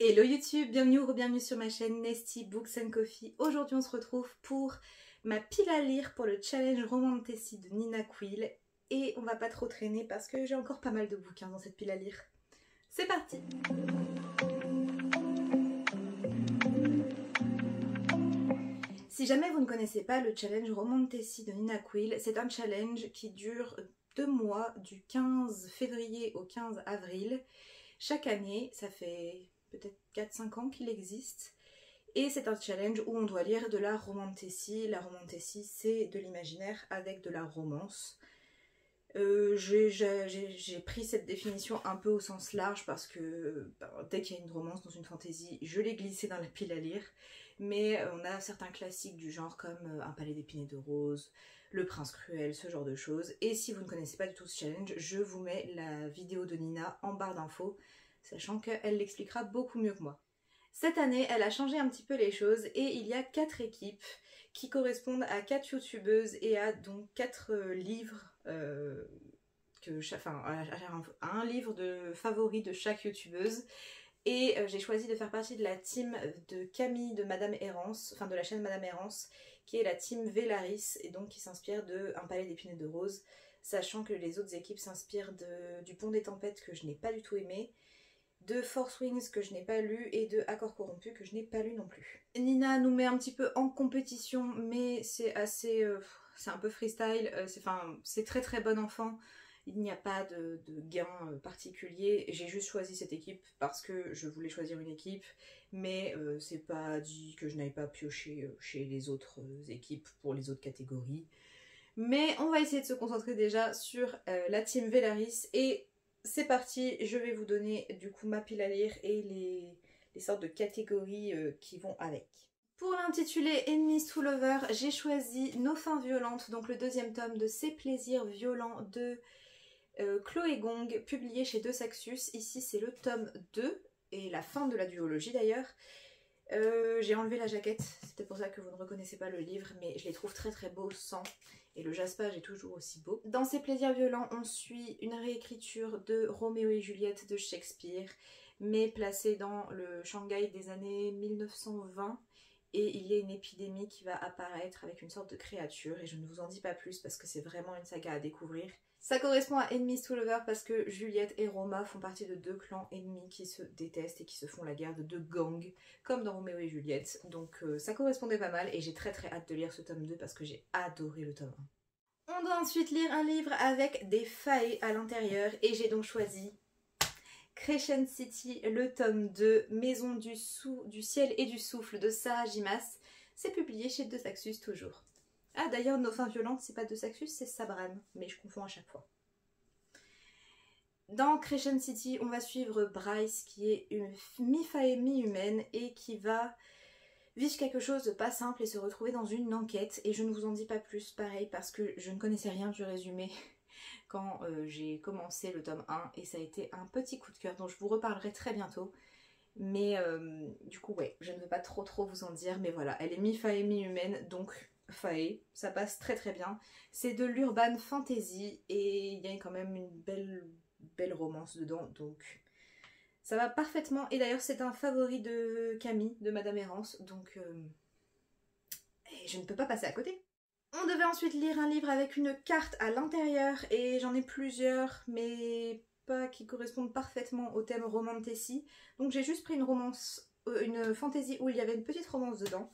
Hello YouTube, bienvenue ou bienvenue sur ma chaîne Nesty Books and Coffee. Aujourd'hui on se retrouve pour ma pile à lire pour le challenge Romantasy de Nina Quill. Et on va pas trop traîner parce que j'ai encore pas mal de bouquins dans cette pile à lire. C'est parti! Si jamais vous ne connaissez pas le challenge Romantasy de Nina Quill, c'est un challenge qui dure 2 mois, du 15 février au 15 avril. Chaque année, ça fait peut-être 4-5 ans qu'il existe. Et c'est un challenge où on doit lire de la romantasy. La romantasy, c'est de l'imaginaire avec de la romance. J'ai pris cette définition un peu au sens large parce que dès qu'il y a une romance dans une fantasy, je l'ai glissée dans la pile à lire. Mais on a certains classiques du genre comme Un palais d'épines et de roses, Le prince cruel, ce genre de choses. Et si vous ne connaissez pas du tout ce challenge, je vous mets la vidéo de Nina en barre d'infos, sachant qu'elle l'expliquera beaucoup mieux que moi. Cette année, elle a changé un petit peu les choses et il y a 4 équipes qui correspondent à 4 youtubeuses et à donc 4 livres, un livre de favoris de chaque youtubeuse. Et j'ai choisi de faire partie de la team de Camille de Madame Errance, enfin de la chaîne Madame Errance, qui est la team Vélaris et donc qui s'inspire de Un palais d'épines et de roses, sachant que les autres équipes s'inspirent du Pont des tempêtes que je n'ai pas du tout aimé, de Force Wings que je n'ai pas lu et de Accords corrompus que je n'ai pas lu non plus. Nina nous met un petit peu en compétition, mais c'est assez... c'est un peu freestyle, c'est très très bon enfant. Il n'y a pas de gain particulier. J'ai juste choisi cette équipe parce que je voulais choisir une équipe, mais c'est pas dit que je n'aille pas piocher chez les autres équipes pour les autres catégories. Mais on va essayer de se concentrer déjà sur la team Vélaris et c'est parti, je vais vous donner du coup ma pile à lire et les sortes de catégories qui vont avec. Pour l'intituler Enemies to Lover, j'ai choisi Nos fins violentes, donc le deuxième tome de Ces plaisirs violents de Chloé Gong, publié chez De Saxus. Ici c'est le tome 2 et la fin de la duologie d'ailleurs. J'ai enlevé la jaquette, c'est peut-être pour ça que vous ne reconnaissez pas le livre, mais je les trouve très très beaux sans, et le jaspage est toujours aussi beau. Dans Ces plaisirs violents, on suit une réécriture de Roméo et Juliette de Shakespeare, mais placée dans le Shanghai des années 1920, et il y a une épidémie qui va apparaître avec une sorte de créature, et je ne vous en dis pas plus parce que c'est vraiment une saga à découvrir. Ça correspond à Enemies to Lover parce que Juliette et Roma font partie de 2 clans ennemis qui se détestent et qui se font la guerre de 2 gangs, comme dans Roméo et Juliette. Donc ça correspondait pas mal et j'ai très très hâte de lire ce tome 2 parce que j'ai adoré le tome 1. On doit ensuite lire un livre avec des failles à l'intérieur et j'ai donc choisi Crescent City, le tome 2, Maison du ciel et du souffle de Sarah Gimas. C'est publié chez De Saxus toujours. Ah d'ailleurs, Nos fins violentes, c'est pas De Saxus, c'est Sabran, mais je confonds à chaque fois. Dans Crescent City, on va suivre Bryce qui est une mi-fae mi-humaine et qui va vivre quelque chose de pas simple et se retrouver dans une enquête. Et je ne vous en dis pas plus, pareil, parce que je ne connaissais rien du résumé quand j'ai commencé le tome 1 et ça a été un petit coup de cœur dont je vous reparlerai très bientôt. Mais du coup, ouais, je ne veux pas trop vous en dire, mais voilà, elle est mi-fae mi-humaine, donc fae, ça passe très très bien. C'est de l'urban fantasy et il y a quand même une belle romance dedans, donc ça va parfaitement. Et d'ailleurs c'est un favori de Camille, de Madame Errance, donc je ne peux pas passer à côté. On devait ensuite lire un livre avec une carte à l'intérieur et j'en ai plusieurs, mais pas qui correspondent parfaitement au thème romantasy. Donc j'ai juste pris une fantasy où il y avait une petite romance dedans.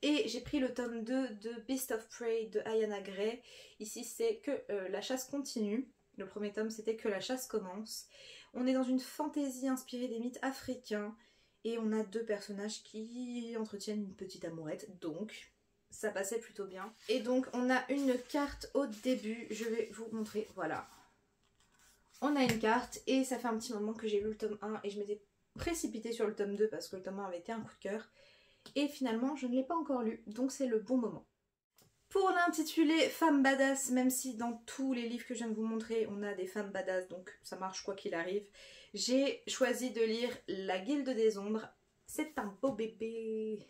Et j'ai pris le tome 2 de Beast of Prey de Ayanna Gray. Ici c'est que la chasse continue. Le premier tome c'était que la chasse commence. On est dans une fantaisie inspirée des mythes africains. Et on a 2 personnages qui entretiennent une petite amourette. Donc ça passait plutôt bien. Et donc on a une carte au début. Je vais vous montrer. Voilà. On a une carte et ça fait un petit moment que j'ai lu le tome 1 et je m'étais précipitée sur le tome 2 parce que le tome 1 avait été un coup de cœur. Et finalement je ne l'ai pas encore lu, donc c'est le bon moment. Pour l'intituler Femme badass, même si dans tous les livres que je viens de vous montrer on a des femmes badass, donc ça marche quoi qu'il arrive, j'ai choisi de lire La Guilde des Ombres. C'est un beau bébé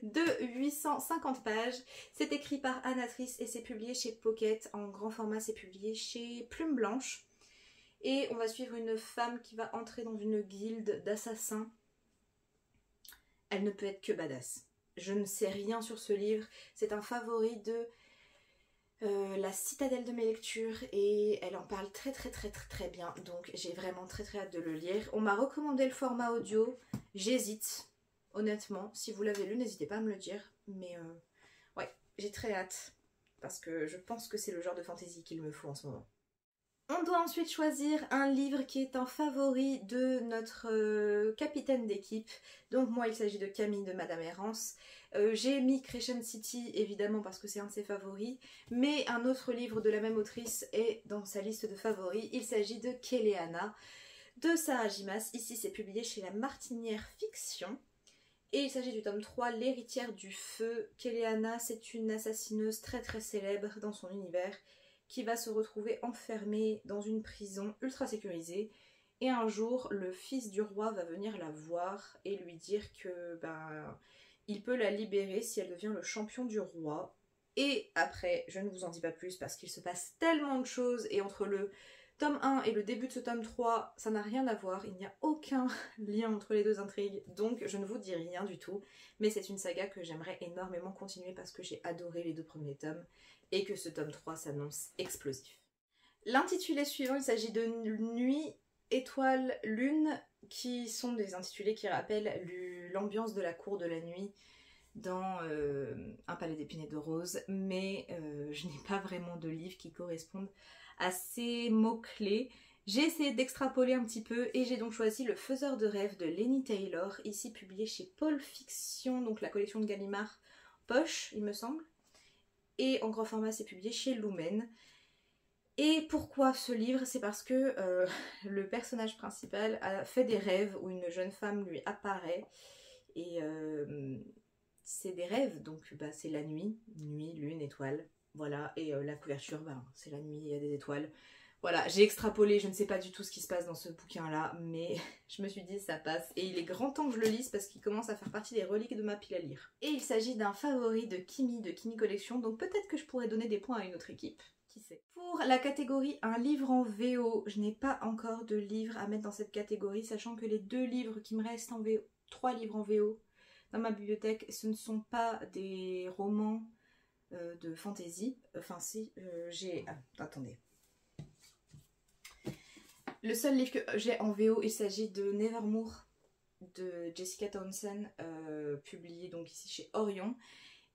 de 850 pages. C'est écrit par Anatrice et c'est publié chez Pocket. En grand format, c'est publié chez Plume Blanche. Et on va suivre une femme qui va entrer dans une guilde d'assassins elle ne peut être que badass. Je ne sais rien sur ce livre, c'est un favori de la citadelle de mes lectures et elle en parle très bien, donc j'ai vraiment très hâte de le lire. On m'a recommandé le format audio, j'hésite, honnêtement. Si vous l'avez lu, n'hésitez pas à me le dire, mais ouais, j'ai très hâte parce que je pense que c'est le genre de fantasy qu'il me faut en ce moment. On doit ensuite choisir un livre qui est un favori de notre capitaine d'équipe. Donc moi il s'agit de Camille de Madame Errance. J'ai mis Crescent City évidemment parce que c'est un de ses favoris. Mais un autre livre de la même autrice est dans sa liste de favoris. Il s'agit de Kéléana de Sarah Gimas. Ici c'est publié chez La Martinière Fiction. Et il s'agit du tome 3, L'héritière du feu. Kéléana, c'est une assassineuse très célèbre dans son univers qui va se retrouver enfermée dans une prison ultra sécurisée. Et un jour, le fils du roi va venir la voir et lui dire que il peut la libérer si elle devient le champion du roi. Et après, je ne vous en dis pas plus parce qu'il se passe tellement de choses et entre le tome 1 et le début de ce tome 3, ça n'a rien à voir, il n'y a aucun lien entre les deux intrigues, donc je ne vous dis rien du tout, mais c'est une saga que j'aimerais énormément continuer parce que j'ai adoré les 2 premiers tomes et que ce tome 3 s'annonce explosif. L'intitulé suivant, il s'agit de Nuit, Étoile, Lune, qui sont des intitulés qui rappellent l'ambiance de la cour de la nuit dans Un palais d'épines et de roses, mais je n'ai pas vraiment de livres qui correspondent à ces mots-clés. J'ai essayé d'extrapoler un petit peu et j'ai donc choisi Le Faiseur de rêves de Laini Taylor, ici publié chez Paul Fiction, donc la collection de Gallimard Poche, il me semble. Et en grand format, c'est publié chez Lumen. Et pourquoi ce livre? C'est parce que le personnage principal a fait des rêves où une jeune femme lui apparaît. Et c'est des rêves, donc c'est la nuit, lune, étoile. Voilà, et la couverture, c'est la nuit, il y a des étoiles. Voilà, j'ai extrapolé, je ne sais pas du tout ce qui se passe dans ce bouquin-là, mais je me suis dit ça passe. Et il est grand temps que je le lise parce qu'il commence à faire partie des reliques de ma pile à lire. Et il s'agit d'un favori de Kimi Collection, donc peut-être que je pourrais donner des points à une autre équipe. Qui sait. Pour la catégorie un livre en VO, je n'ai pas encore de livre à mettre dans cette catégorie, sachant que les 2 livres qui me restent en VO, 3 livres en VO dans ma bibliothèque, ce ne sont pas des romans de fantasy. Enfin si, j'ai... attendez. Le seul livre que j'ai en VO, il s'agit de Nevermore de Jessica Townsend, publié donc ici chez Orion.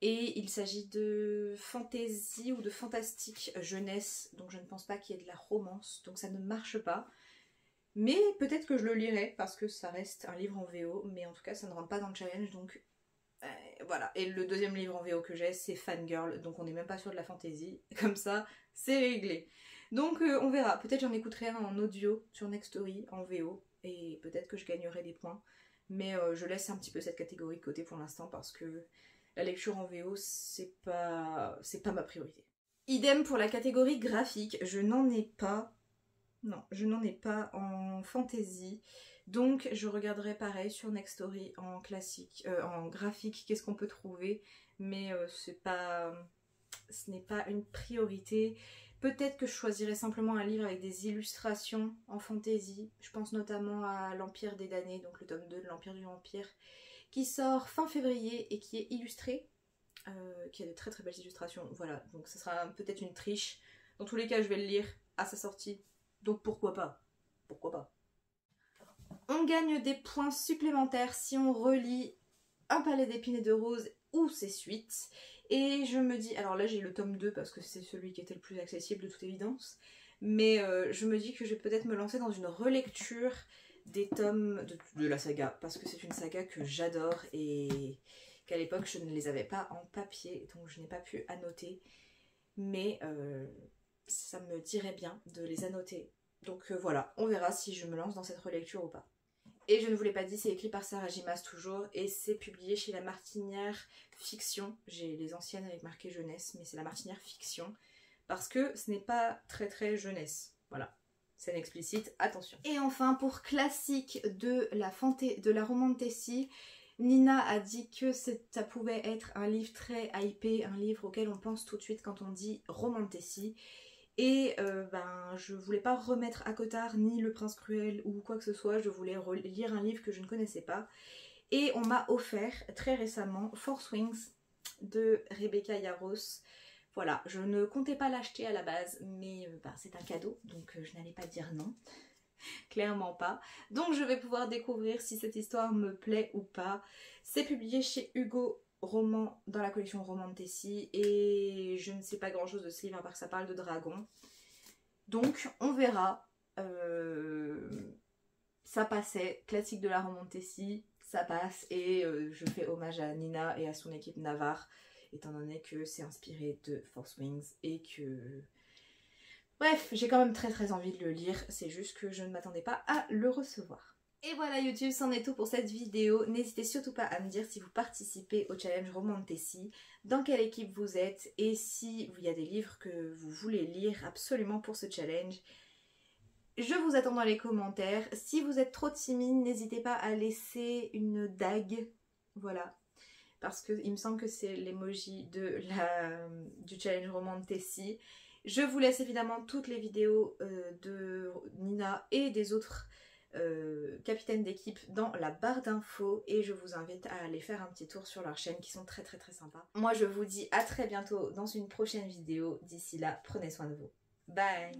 Et il s'agit de fantasy ou de fantastique jeunesse, donc je ne pense pas qu'il y ait de la romance, donc ça ne marche pas. Mais peut-être que je le lirai parce que ça reste un livre en VO, mais en tout cas ça ne rentre pas dans le challenge, donc voilà. Et le deuxième livre en VO que j'ai, c'est Fangirl, donc on n'est même pas sur de la fantasy, comme ça c'est réglé. Donc on verra, peut-être j'en écouterai un en audio sur Nextory en VO, et peut-être que je gagnerai des points, mais je laisse un petit peu cette catégorie de côté pour l'instant parce que la lecture en VO, c'est pas ma priorité. Idem pour la catégorie graphique, je n'en ai pas. Non, je n'en ai pas en fantasy. Donc je regarderai pareil sur Nextory en classique, en graphique, qu'est-ce qu'on peut trouver. Mais ce n'est pas une priorité. Peut-être que je choisirai simplement un livre avec des illustrations en fantasy. Je pense notamment à L'Empire des damnés, donc le tome 2 de l'Empire du Vampire, qui sort fin février et qui est illustré, qui a de très belles illustrations. Voilà, donc ce sera peut-être une triche. Dans tous les cas, je vais le lire à sa sortie, donc pourquoi pas. Pourquoi pas. On gagne des points supplémentaires si on relit Un palais d'épines et de roses ou ses suites. Et je me dis, alors là j'ai le tome 2 parce que c'est celui qui était le plus accessible de toute évidence, mais je me dis que je vais peut-être me lancer dans une relecture des tomes de la saga, parce que c'est une saga que j'adore et qu'à l'époque je ne les avais pas en papier, donc je n'ai pas pu annoter, mais ça me dirait bien de les annoter. Donc voilà, on verra si je me lance dans cette relecture ou pas. Et je ne vous l'ai pas dit, c'est écrit par Sarah Gimas toujours, et c'est publié chez La Martinière Fiction. J'ai les anciennes avec marqué jeunesse, mais c'est La Martinière Fiction, parce que ce n'est pas très jeunesse. Voilà, scène explicite, attention. Et enfin, pour classique de la romantasy, Nina a dit que ça pouvait être un livre très hypé, un livre auquel on pense tout de suite quand on dit romantasy. Et je voulais pas remettre à Cotard ni Le Prince Cruel ou quoi que ce soit, je voulais lire un livre que je ne connaissais pas. Et on m'a offert très récemment Force Wings de Rebecca Yarros. Voilà, je ne comptais pas l'acheter à la base, mais c'est un cadeau, donc je n'allais pas dire non. Clairement pas. Donc je vais pouvoir découvrir si cette histoire me plaît ou pas. C'est publié chez Hugo Roman dans la collection Roman de Tessie et je ne sais pas grand chose de ce livre à part que ça parle de dragons. Donc on verra. Ça passait, classique de la Roman de Tessie, ça passe et je fais hommage à Nina et à son équipe Navarre étant donné que c'est inspiré de Force Wings et que... Bref, j'ai quand même très envie de le lire, c'est juste que je ne m'attendais pas à le recevoir. Et voilà YouTube, c'en est tout pour cette vidéo. N'hésitez surtout pas à me dire si vous participez au challenge Roman de Tessie, dans quelle équipe vous êtes et si il y a des livres que vous voulez lire absolument pour ce challenge. Je vous attends dans les commentaires. Si vous êtes trop timide, n'hésitez pas à laisser une dague, voilà. Parce qu'il me semble que c'est l'emoji du challenge Roman de Tessie. Je vous laisse évidemment toutes les vidéos de Nina et des autres capitaines d'équipe dans la barre d'infos et je vous invite à aller faire un petit tour sur leur chaîne qui sont très sympas. Moi je vous dis à très bientôt dans une prochaine vidéo. D'ici là, prenez soin de vous. Bye!